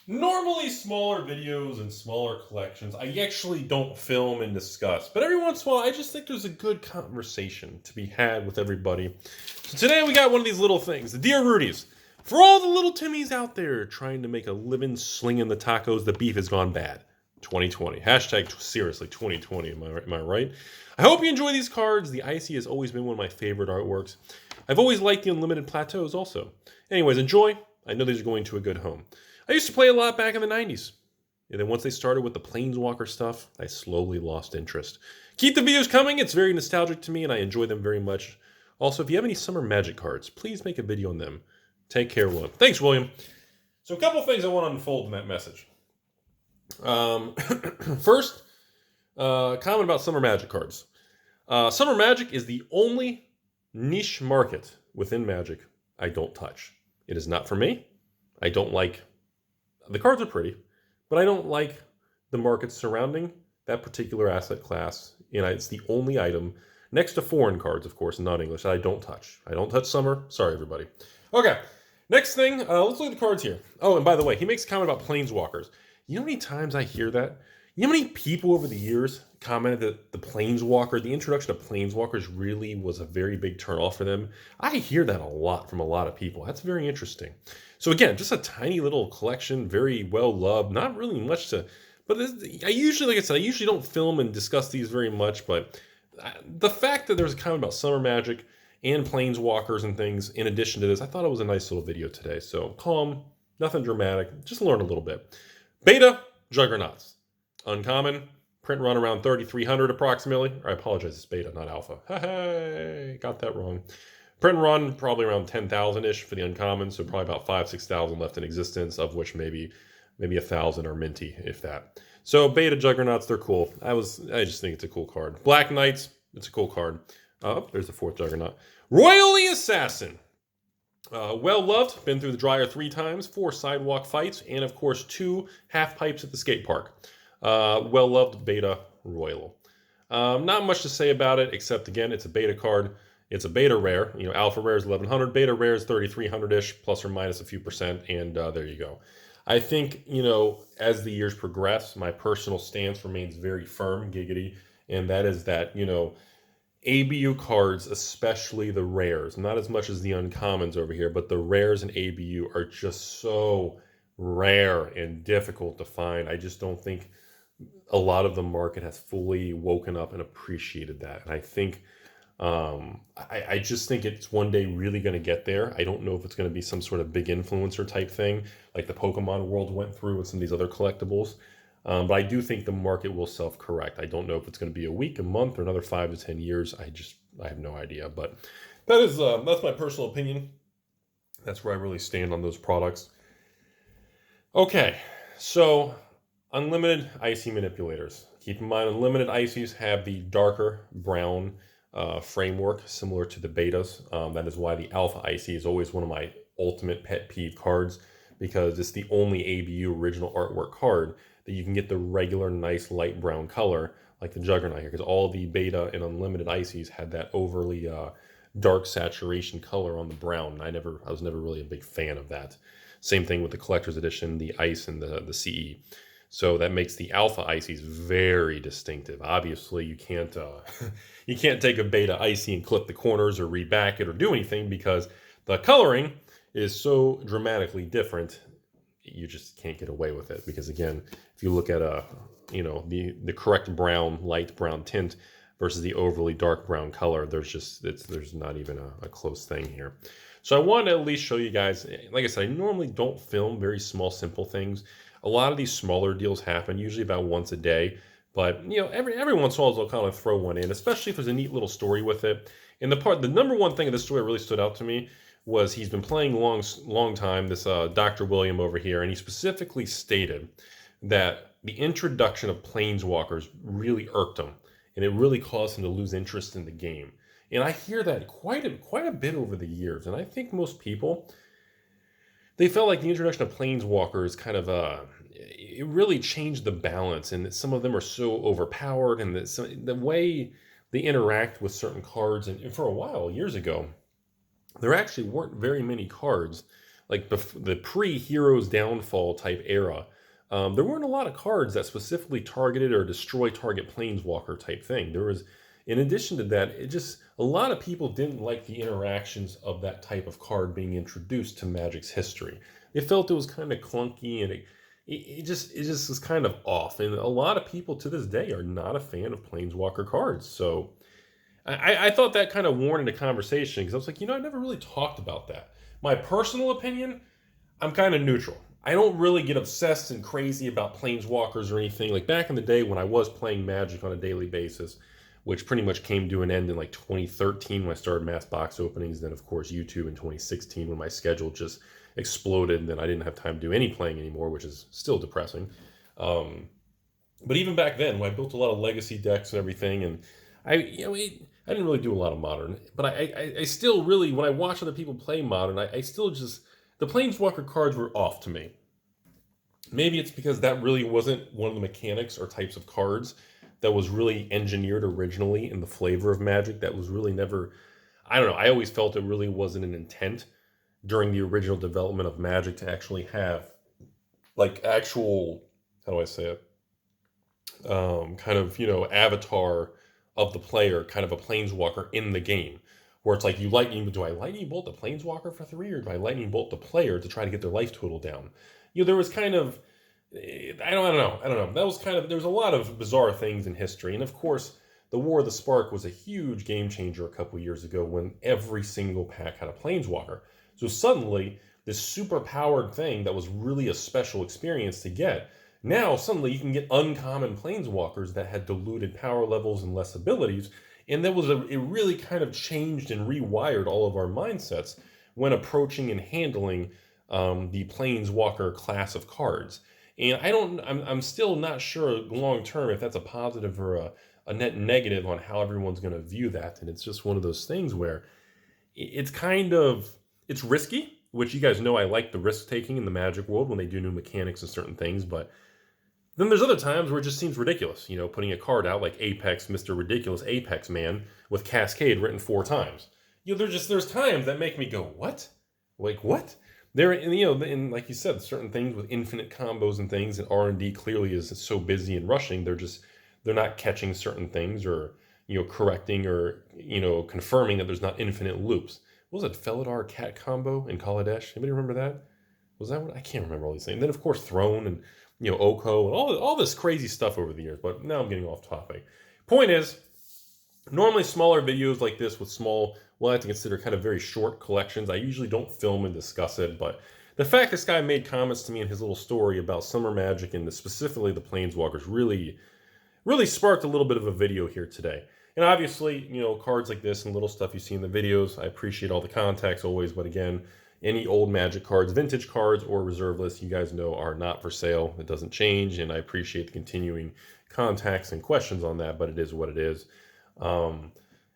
Normally, smaller videos and smaller collections, I actually don't film and discuss. But every once in a while, I just think there's a good conversation to be had with everybody. So today we got one of these little things, the Dear Rudies. For all the little Timmies out there trying to make a living slinging the tacos, the beef has gone bad. 2020. Hashtag seriously 2020, am I right? I hope you enjoy these cards. The Icy has always been one of my favorite artworks. I've always liked the Unlimited Plateaus also. Anyways, enjoy. I know these are going to a good home. I used to play a lot back in the 90s. And then once they started with the Planeswalker stuff, I slowly lost interest. Keep the videos coming. It's very nostalgic to me, and I enjoy them very much. Also, if you have any Summer Magic cards, please make a video on them. Take care, William. Thanks, William. So a couple things I want to unfold in that message. First, comment about Summer Magic cards. Summer Magic is the only niche market within Magic I don't touch. It is not for me. I don't like... The cards are pretty, but I don't like the market surrounding that particular asset class. And it's the only item, next to foreign cards, of course, not English, that I don't touch. I don't touch Summer. Sorry, everybody. Okay, next thing, let's look at the cards here. Oh, and by the way, he makes a comment about Planeswalkers. You know how many times I hear that? You know how many people over the years commented that the introduction of Planeswalkers really was a very big turnoff for them? I hear that a lot from a lot of people. That's very interesting. So again, just a tiny little collection, very well loved, not really much to, but I usually, like I said, I usually don't film and discuss these very much, but the fact that there's a comment about Summer Magic and Planeswalkers and things in addition to this, I thought it was a nice little video today. So calm, nothing dramatic, just learn a little bit. Beta, Juggernauts. Uncommon, print run around 3,300 approximately. I apologize, it's beta, not alpha. Hey, got that wrong. Print run, probably around 10,000-ish for the uncommon, so probably about 5,000-6,000 left in existence, of which maybe 1,000 are minty, if that. So beta Juggernauts, they're cool. I just think it's a cool card. Black Knights, it's a cool card. Oh, there's the fourth Juggernaut. Royally Assassin. Well loved, been through the dryer 3 times, 4 sidewalk fights, and of course 2 half pipes at the skate park. Well loved beta Royal. Not much to say about it, except again, it's a beta card. It's a beta rare. You know, alpha rare is 1,100, beta rare is 3,300-ish, plus or minus a few percent, and there you go. I think, you know, as the years progress, my personal stance remains very firm, giggity, and that is that, you know, ABU cards, especially the rares, not as much as the uncommons over here, but the rares and ABU are just so rare and difficult to find. I just don't think a lot of the market has fully woken up and appreciated that. And I think, I just think it's one day really going to get there. I don't know if it's going to be some sort of big influencer type thing, like the Pokemon world went through with some of these other collectibles. But I do think the market will self-correct. I don't know if it's going to be a week, a month, or another 5 to 10 years. I have no idea. But that's my personal opinion. That's where I really stand on those products. Okay, so Unlimited Icy Manipulators. Keep in mind, Unlimited Icies have the darker brown framework, similar to the betas. That is why the Alpha Icy is always one of my ultimate pet peeve cards, because it's the only ABU original artwork card that you can get the regular nice light brown color like the Juggernaut here, because all the beta and Unlimited Icies had that overly dark saturation color on the brown. I was never really a big fan of that. Same thing with the collector's edition, the Ice and the CE. So that makes the Alpha Icies very distinctive. Obviously, you can't you can't take a beta Icy and clip the corners or reback it or do anything, because the coloring is so dramatically different. You just can't get away with it, because again, if you look at the correct brown, light brown tint versus the overly dark brown color, there's not even a close thing here. So I wanted to at least show you guys. Like I said, I normally don't film very small, simple things. A lot of these smaller deals happen usually about once a day, but you know, every once in a while I'll kind of throw one in, especially if there's a neat little story with it. And the number one thing of this story that really stood out to me was he's been playing long time, this Dr. William over here, and he specifically stated that the introduction of Planeswalkers really irked him, and it really caused him to lose interest in the game. And I hear that quite a bit over the years, and I think most people, they felt like the introduction of Planeswalkers kind of it really changed the balance, and that some of them are so overpowered, and the way they interact with certain cards, and for a while, years ago, there actually weren't very many cards like the pre-Heroes Downfall type era, there weren't a lot of cards that specifically targeted or destroy target planeswalker type thing. There was, in addition to that, it just, a lot of people didn't like the interactions of that type of card being introduced to Magic's history. They felt it was kind of clunky, and it just was kind of off. And a lot of people to this day are not a fan of planeswalker cards. So I thought that kind of warranted a conversation, because I was like, I never really talked about that. My personal opinion, I'm kind of neutral. I don't really get obsessed and crazy about planeswalkers or anything. Like back in the day when I was playing Magic on a daily basis, which pretty much came to an end in like 2013 when I started mass box openings. Then, of course, YouTube in 2016 when my schedule just exploded, and then I didn't have time to do any playing anymore, which is still depressing. But even back then, when I built a lot of legacy decks and everything, and I didn't really do a lot of modern, but I still really, when I watch other people play modern, I still just, the planeswalker cards were off to me. Maybe it's because that really wasn't one of the mechanics or types of cards that was really engineered originally in the flavor of Magic. That was really never, I don't know, I always felt it really wasn't an intent during the original development of Magic to actually have like actual, how do I say it, kind of, avatar of the player, kind of a planeswalker in the game, where it's like, do I lightning bolt the planeswalker for 3, or do I lightning bolt the player to try to get their life total down? There was kind of, I don't know. That was kind of, there's a lot of bizarre things in history. And of course, the War of the Spark was a huge game changer a couple years ago when every single pack had a planeswalker. So suddenly, this super powered thing that was really a special experience to get, now suddenly you can get uncommon planeswalkers that had diluted power levels and less abilities. And that was it really kind of changed and rewired all of our mindsets when approaching and handling the planeswalker class of cards. And I'm still not sure long term if that's a positive or a net negative on how everyone's going to view that. And it's just one of those things where it's kind of, it's risky, which you guys know I like the risk taking in the Magic world when they do new mechanics and certain things. But then there's other times where it just seems ridiculous, putting a card out like Apex, Mr. Ridiculous Apex Man with Cascade written 4 times. There's times that make me go, what? Like, what? And like you said, certain things with infinite combos and things, and R&D clearly is so busy and rushing, they're not catching certain things, or, correcting or, confirming that there's not infinite loops. What was it, Felidar Cat combo in Kaladesh? Anybody remember that? Was that what? I can't remember all these things. And then, of course, Throne and, Oko, and all this crazy stuff over the years. But now I'm getting off topic. Point is, normally smaller videos like this with small, well, I have to consider kind of very short collections. I usually don't film and discuss it, but the fact this guy made comments to me in his little story about Summer Magic and specifically the Planeswalkers really sparked a little bit of a video here today. And obviously, cards like this and little stuff you see in the videos, I appreciate all the context always, but again, any old Magic cards, vintage cards, or reserve lists, you guys know are not for sale. It doesn't change, and I appreciate the continuing contacts and questions on that, but it is what it is.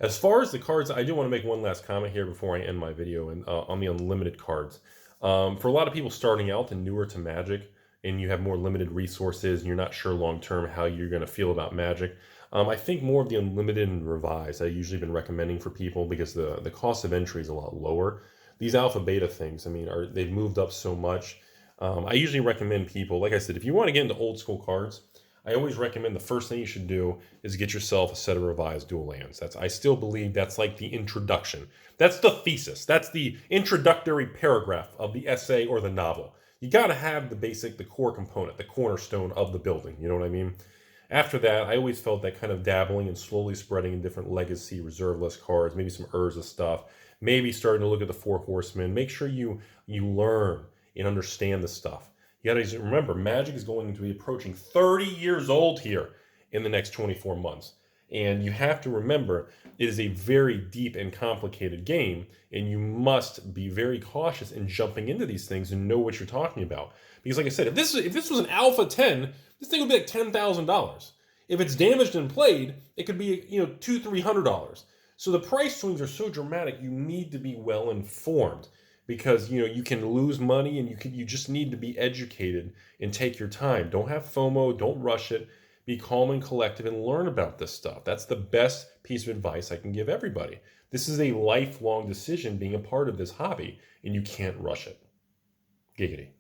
As far as the cards, I do want to make one last comment here before I end my video and on the unlimited cards. For a lot of people starting out and newer to Magic, and you have more limited resources, and you're not sure long-term how you're going to feel about Magic, I think more of the unlimited and revised I've usually been recommending for people, because the cost of entry is a lot lower. These alpha beta things, they've moved up so much. I usually recommend people, like I said, if you want to get into old school cards, I always recommend the first thing you should do is get yourself a set of revised dual lands. I still believe that's like the introduction. That's the thesis. That's the introductory paragraph of the essay or the novel. You got to have the core component, the cornerstone of the building. You know what I mean? After that, I always felt that kind of dabbling and slowly spreading in different legacy reserve list cards, maybe some Urza stuff, maybe starting to look at the 4 Horsemen. Make sure you learn and understand the stuff. You got to remember, Magic is going to be approaching 30 years old here in the next 24 months. And you have to remember, it is a very deep and complicated game, and you must be very cautious in jumping into these things and know what you're talking about. Because like I said, if this was an Alpha 10, this thing would be like $10,000. If it's damaged and played, it could be $200-300. So the price swings are so dramatic, you need to be well informed. Because you can lose money, and you just need to be educated and take your time. Don't have FOMO, don't rush it. Be calm and collective and learn about this stuff. That's the best piece of advice I can give everybody. This is a lifelong decision being a part of this hobby, and you can't rush it. Giggity.